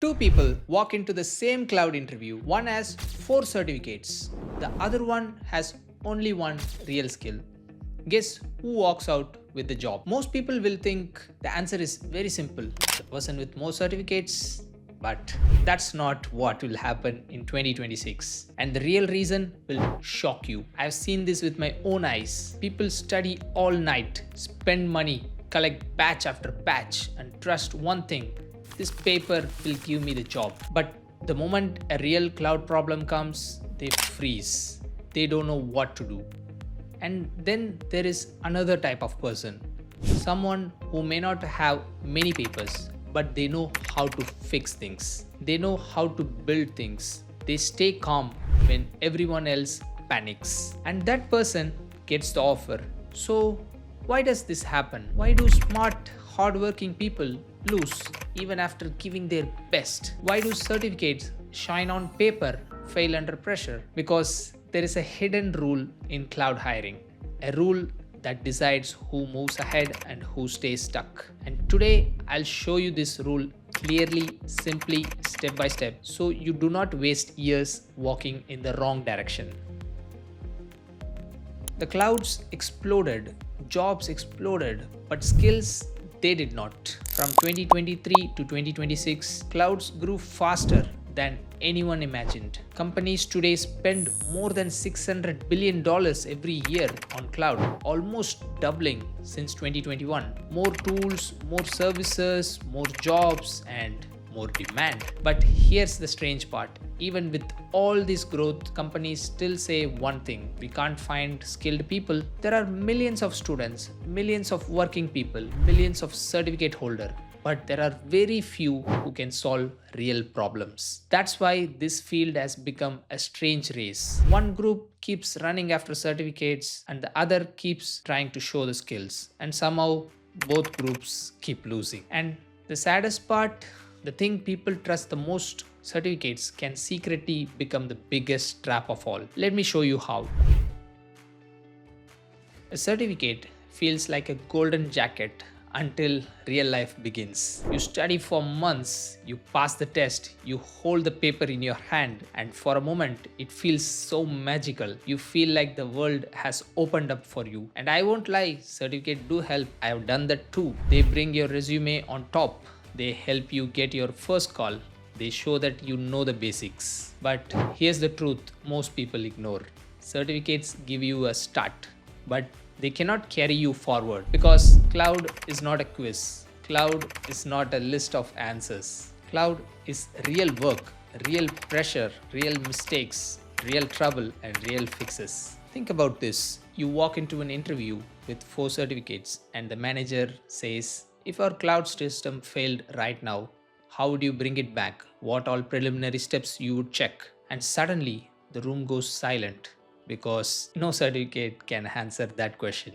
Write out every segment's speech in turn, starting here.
Two people walk into the same cloud interview. One has four certificates, the other one has only one real skill. Guess who walks out with the job? Most people will think the answer is very simple, the person with more certificates. But that's not what will happen in 2026. And the real reason will shock you. I've seen this with my own eyes. People study all night, spend money, collect batch after batch, and trust one thing: this paper will give me the job. But the moment a real cloud problem comes, they freeze. They don't know what to do. And then there is another type of person, someone who may not have many papers, but they know how to fix things. They know how to build things. They stay calm when everyone else panics. And that person gets the offer. So, why does this happen? Why do smart, hardworking people lose even after giving their best? Why do certificates shine on paper, fail under pressure? Because there is a hidden rule in cloud hiring, a rule that decides who moves ahead and who stays stuck. And today I'll show you this rule clearly, simply, step by step, so you do not waste years walking in the wrong direction. The clouds exploded, jobs exploded, but skills, they did not. From 2023 to 2026, clouds grew faster than anyone imagined. Companies today spend more than $600 billion every year on cloud, almost doubling since 2021. More tools, more services, more jobs, and more demand. But here's the strange part. Even with all this growth, companies still say one thing: we can't find skilled people. There are millions of students, millions of working people, millions of certificate holders, but there are very few who can solve real problems. That's why this field has become a strange race. One group keeps running after certificates and the other keeps trying to show the skills. And somehow both groups keep losing. And the saddest part, the thing people trust the most, certificates, can secretly become the biggest trap of all. Let me show you how. A certificate feels like a golden jacket until real life begins. You study for months, you pass the test, you hold the paper in your hand, and for a moment it feels so magical. You feel like the world has opened up for you. And I won't lie, certificates do help. I have done that too. They bring your resume on top. They help you get your first call. They show that you know the basics. But here's the truth most people ignore. Certificates give you a start, but they cannot carry you forward, because cloud is not a quiz. Cloud is not a list of answers. Cloud is real work, real pressure, real mistakes, real trouble, and real fixes. Think about this. You walk into an interview with 4 certificates and the manager says, if our cloud system failed right now, how would you bring it back? What all preliminary steps you would check? And suddenly the room goes silent, because no certificate can answer that question.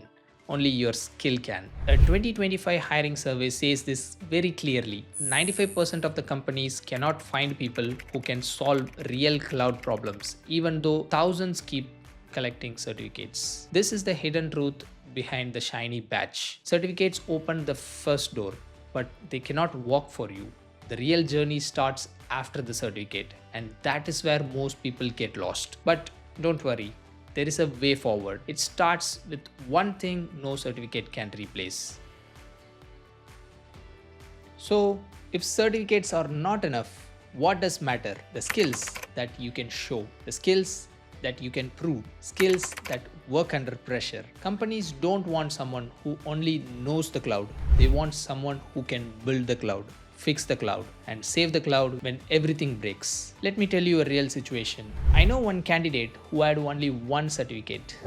Only your skill can. A 2025 hiring survey says this very clearly. 95% of the companies cannot find people who can solve real cloud problems, even though thousands keep collecting certificates. This is the hidden truth behind the shiny badge. Certificates open the first door, but they cannot walk for you. The real journey starts after the certificate, and that is where most people get lost. But don't worry, there is a way forward. It starts with one thing no certificate can replace. So, if certificates are not enough, what does matter? The skills that you can show, the skills that you can prove, skills that work under pressure. Companies don't want someone who only knows the cloud. They want someone who can build the cloud, fix the cloud, and save the cloud when everything breaks. Let me tell you a real situation. I know one candidate who had only one certificate.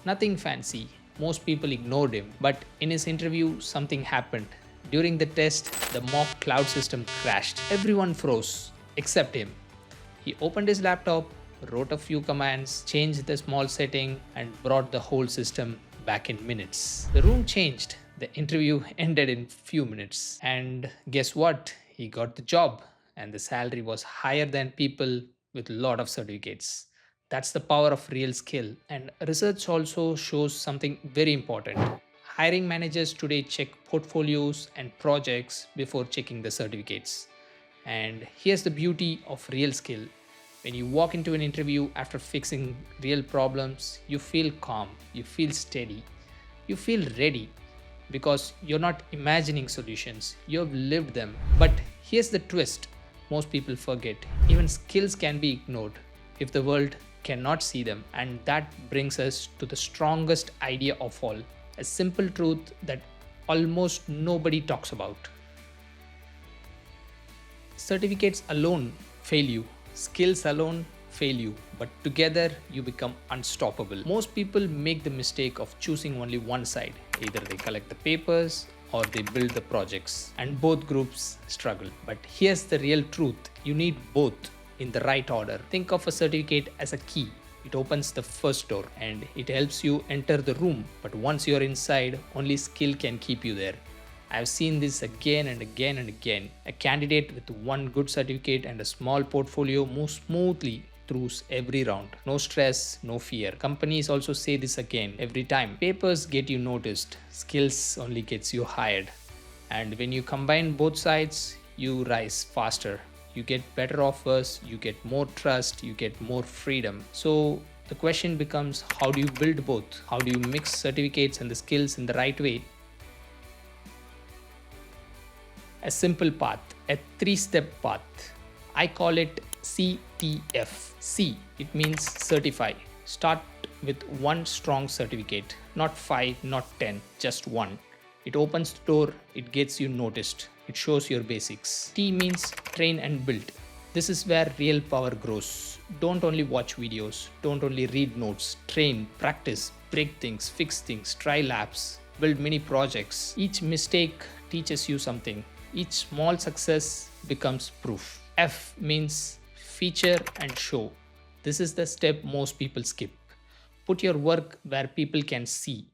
Nothing fancy. Most people ignored him. But in his interview, something happened. During the test, the mock cloud system crashed. Everyone froze, except him. He opened his laptop, wrote a few commands, changed the small setting, and brought the whole system back in minutes. The room changed. The interview ended in few minutes. And guess what? He got the job, and the salary was higher than people with a lot of certificates. That's the power of real skill. And research also shows something very important. Hiring managers today check portfolios and projects before checking the certificates. And here's the beauty of real skill. When you walk into an interview after fixing real problems, you feel calm, you feel steady, you feel ready because you're not imagining solutions, you have lived them. But here's the twist most people forget: even skills can be ignored if the world cannot see them. And that brings us to the strongest idea of all, a simple truth that almost nobody talks about. Certificates alone fail you, skills alone fail you, but together you become unstoppable. Most people make the mistake of choosing only one side. Either they collect the papers or they build the projects, and both groups struggle. But here's the real truth: you need both in the right order. Think of a certificate as a key. It opens the first door and it helps you enter the room, but once you're inside, only skill can keep you there. I've seen this again and again and again. A candidate with one good certificate and a small portfolio moves smoothly through every round. No stress, no fear. Companies also say this again every time. Papers get you noticed, skills only gets you hired. And when you combine both sides, you rise faster. You get better offers, you get more trust, you get more freedom. So the question becomes, how do you build both? How do you mix certificates and the skills in the right way? A simple path, a three-step path. I call it CTF. C, it means certify. Start with one strong certificate, not 5, not 10, just one. It opens the door, it gets you noticed, it shows your basics. T means train and build. This is where real power grows. Don't only watch videos, don't only read notes, train, practice, break things, fix things, try labs, build mini projects. Each mistake teaches you something. Each small success becomes proof. F means feature and show. This is the step most people skip. Put your work where people can see.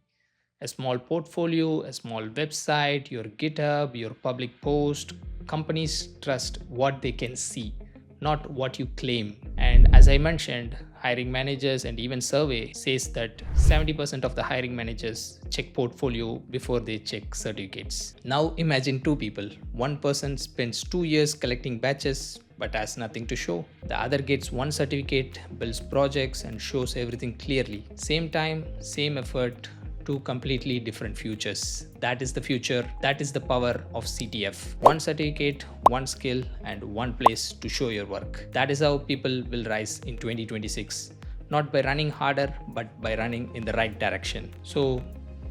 A small portfolio, a small website, your GitHub, your public post. Companies trust what they can see, not what you claim. And as I mentioned, hiring managers and even survey says that 70% of the hiring managers check portfolio before they check certificates. Now imagine two people. One person spends 2 years collecting batches but has nothing to show. The other gets one certificate, builds projects and shows everything clearly. Same time, same effort, two completely different futures. That is the future. That is the power of CTF. One certificate, one skill, and one place to show your work. That is how people will rise in 2026. Not by running harder, but by running in the right direction. So,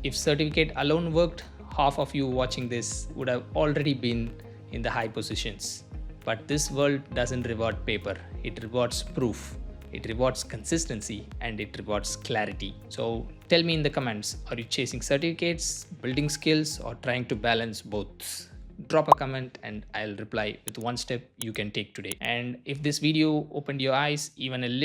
if certificate alone worked, half of you watching this would have already been in the high positions. But this world doesn't reward paper, it rewards proof. It rewards consistency and it rewards clarity. So tell me in the comments, are you chasing certificates, building skills, or trying to balance both? Drop a comment and I'll reply with one step you can take today. And if this video opened your eyes even a little,